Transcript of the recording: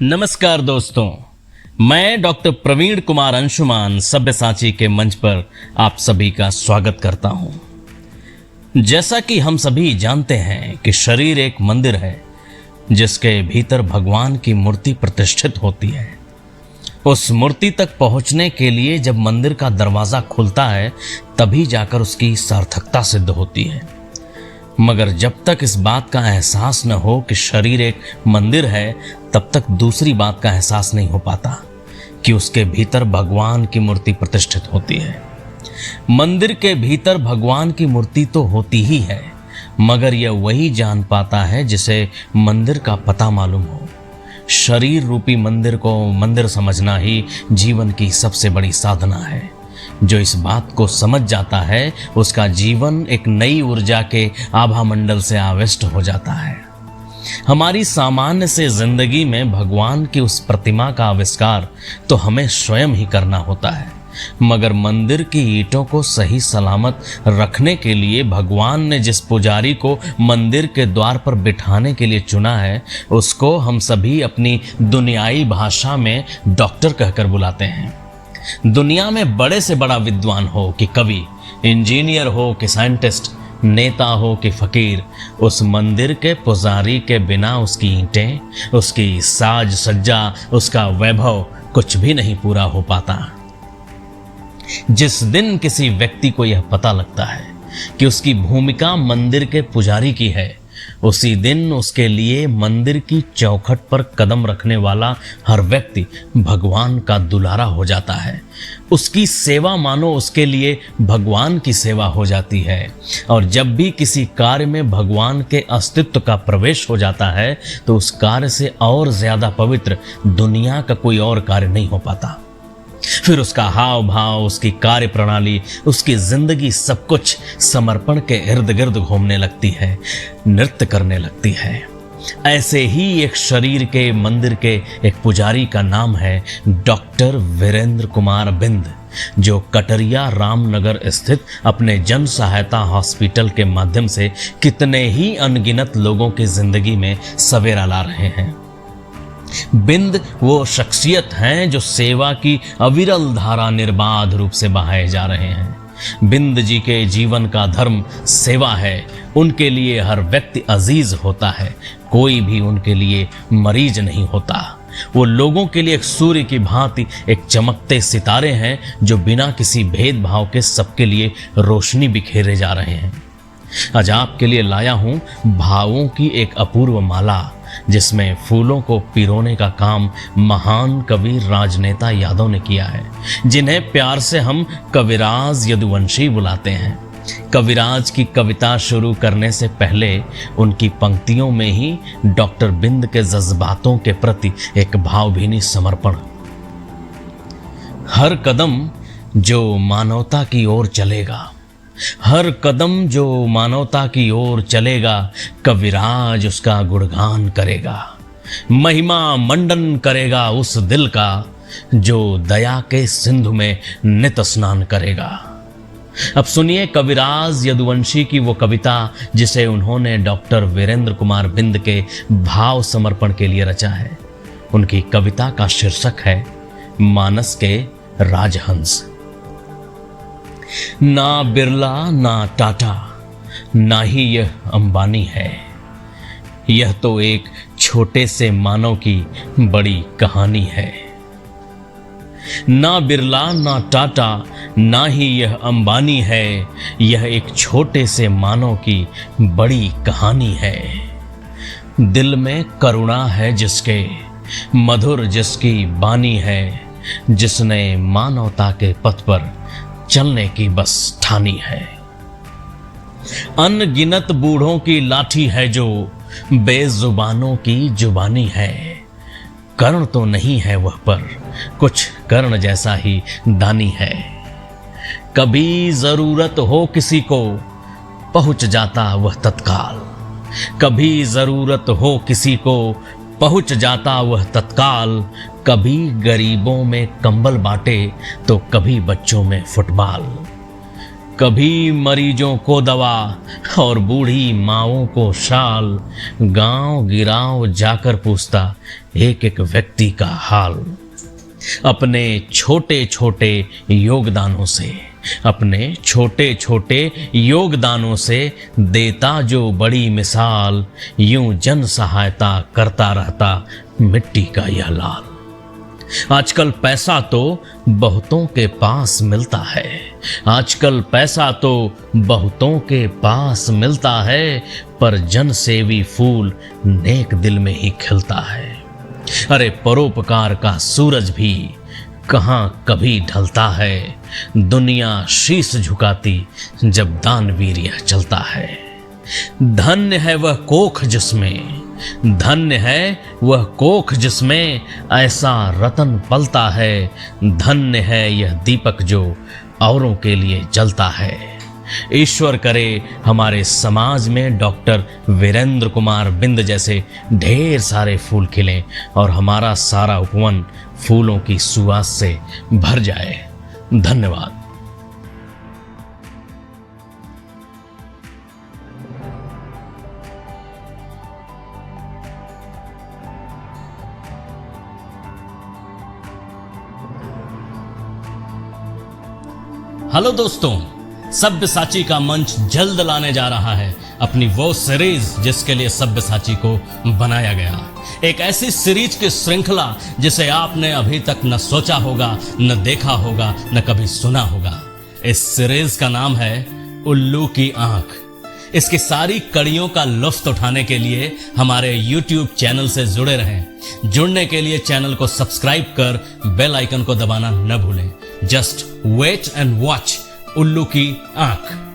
नमस्कार दोस्तों, मैं डॉक्टर प्रवीण कुमार अंशुमान सब्यसाची के मंच पर आप सभी का स्वागत करता हूं। जैसा कि हम सभी जानते हैं कि शरीर एक मंदिर है जिसके भीतर भगवान की मूर्ति प्रतिष्ठित होती है। उस मूर्ति तक पहुंचने के लिए जब मंदिर का दरवाजा खुलता है तभी जाकर उसकी सार्थकता सिद्ध होती है। मगर जब तक इस बात का एहसास न हो कि शरीर एक मंदिर है, तब तक दूसरी बात का एहसास नहीं हो पाता कि उसके भीतर भगवान की मूर्ति प्रतिष्ठित होती है। मंदिर के भीतर भगवान की मूर्ति तो होती ही है, मगर यह वही जान पाता है जिसे मंदिर का पता मालूम हो। शरीर रूपी मंदिर को मंदिर समझना ही जीवन की सबसे बड़ी साधना है। जो इस बात को समझ जाता है उसका जीवन एक नई ऊर्जा के आभा मंडल से आविष्ट हो जाता है। हमारी सामान्य से जिंदगी में भगवान की उस प्रतिमा का आविष्कार तो हमें स्वयं ही करना होता है, मगर मंदिर की ईंटों को सही सलामत रखने के लिए भगवान ने जिस पुजारी को मंदिर के द्वार पर बिठाने के लिए चुना है, उसको हम सभी अपनी दुनियाई भाषा में डॉक्टर कहकर बुलाते हैं। दुनिया में बड़े से बड़ा विद्वान हो कि कवि, इंजीनियर हो कि साइंटिस्ट, नेता हो कि फकीर, उस मंदिर के पुजारी के बिना उसकी ईंटें, उसकी साज सज्जा, उसका वैभव कुछ भी नहीं पूरा हो पाता। जिस दिन किसी व्यक्ति को यह पता लगता है कि उसकी भूमिका मंदिर के पुजारी की है, उसी दिन उसके लिए मंदिर की चौखट पर कदम रखने वाला हर व्यक्ति भगवान का दुलारा हो जाता है। उसकी सेवा मानो उसके लिए भगवान की सेवा हो जाती है। और जब भी किसी कार्य में भगवान के अस्तित्व का प्रवेश हो जाता है तो उस कार्य से और ज्यादा पवित्र दुनिया का कोई और कार्य नहीं हो पाता। फिर उसका हाव भाव, उसकी कार्य प्रणाली, उसकी जिंदगी सब कुछ समर्पण के इर्द गिर्द घूमने लगती है, नृत्य करने लगती है। ऐसे ही एक शरीर के मंदिर के एक पुजारी का नाम है डॉक्टर वीरेंद्र कुमार बिंद, जो कटरिया रामनगर स्थित अपने जन सहायता हॉस्पिटल के माध्यम से कितने ही अनगिनत लोगों की जिंदगी में सवेरा ला रहे हैं। बिंद वो शख्सियत हैं जो सेवा की अविरल धारा निर्बाध रूप से बहाए जा रहे हैं। बिंद जी के जीवन का धर्म सेवा है। उनके लिए हर व्यक्ति अजीज होता है, कोई भी उनके लिए मरीज नहीं होता। वो लोगों के लिए एक सूर्य की भांति एक चमकते सितारे हैं जो बिना किसी भेदभाव के सबके लिए रोशनी बिखेरे जा रहे हैं। आज आपके लिए लाया हूं भावों की एक अपूर्व माला, जिसमें फूलों को पिरोने का काम महान कवि राजनेता यादव ने किया है, जिन्हें प्यार से हम कविराज यदुवंशी बुलाते हैं। कविराज की कविता शुरू करने से पहले उनकी पंक्तियों में ही डॉक्टर बिंद के जज्बातों के प्रति एक भावभीनी समर्पण। हर कदम जो मानवता की ओर चलेगा, हर कदम जो मानवता की ओर चलेगा, कविराज उसका गुणगान करेगा। महिमा मंडन करेगा उस दिल का जो दया के सिंधु में नित स्नान करेगा। अब सुनिए कविराज यदुवंशी की वो कविता जिसे उन्होंने डॉक्टर वीरेंद्र कुमार बिंद के भाव समर्पण के लिए रचा है। उनकी कविता का शीर्षक है मानस के राजहंस। ना बिरला ना टाटा, ना ही यह अंबानी है, यह तो एक छोटे से मानव की बड़ी कहानी है। ना बिरला ना टाटा, ना ही यह अंबानी है, यह एक छोटे से मानव की बड़ी कहानी है। दिल में करुणा है जिसके, मधुर जिसकी बानी है, जिसने मानवता के पथ पर चलने की बस ठानी है। अनगिनत बूढ़ों की लाठी है जो बेजुबानों की जुबानी है। कर्ण तो नहीं है वह पर कुछ कर्ण जैसा ही दानी है। कभी जरूरत हो किसी को पहुंच जाता वह तत्काल, कभी जरूरत हो किसी को पहुंच जाता वह तत्काल। कभी गरीबों में कंबल बांटे तो कभी बच्चों में फुटबॉल। कभी मरीजों को दवा और बूढ़ी माओं को शाल, गांव गिराव जाकर पूछता एक एक व्यक्ति का हाल। अपने छोटे छोटे योगदानों से, अपने छोटे छोटे योगदानों से देता जो बड़ी मिसाल, यूं जन सहायता करता रहता मिट्टी का यह लाल। आजकल पैसा तो बहुतों के पास मिलता है, आजकल पैसा तो बहुतों के पास मिलता है, पर जन सेवी फूल नेक दिल में ही खिलता है। अरे परोपकार का सूरज भी कहाँ कभी ढलता है, दुनिया शीश झुकाती जब दानवीर चलता है। धन्य है वह कोख जिसमें, धन्य है वह कोख जिसमें ऐसा रतन पलता है, धन्य है यह दीपक जो औरों के लिए जलता है। ईश्वर करे हमारे समाज में डॉक्टर वीरेंद्र कुमार बिंद जैसे ढेर सारे फूल खिलें और हमारा सारा उपवन फूलों की सुवास से भर जाए। धन्यवाद। हेलो दोस्तों, सब्यसाची का मंच जल्द लाने जा रहा है अपनी वो सीरीज जिसके लिए सब्यसाची को बनाया गया। एक ऐसी सीरीज की श्रृंखला जिसे आपने अभी तक न सोचा होगा, न देखा होगा, न कभी सुना होगा। इस सीरीज का नाम है उल्लू की आंख। इसकी सारी कड़ियों का लुत्फ उठाने के लिए हमारे YouTube चैनल से जुड़े रहें। जुड़ने के लिए चैनल को सब्सक्राइब कर बेल आइकन को दबाना न भूलें। जस्ट वेट एंड वॉच उल्लू की आंख।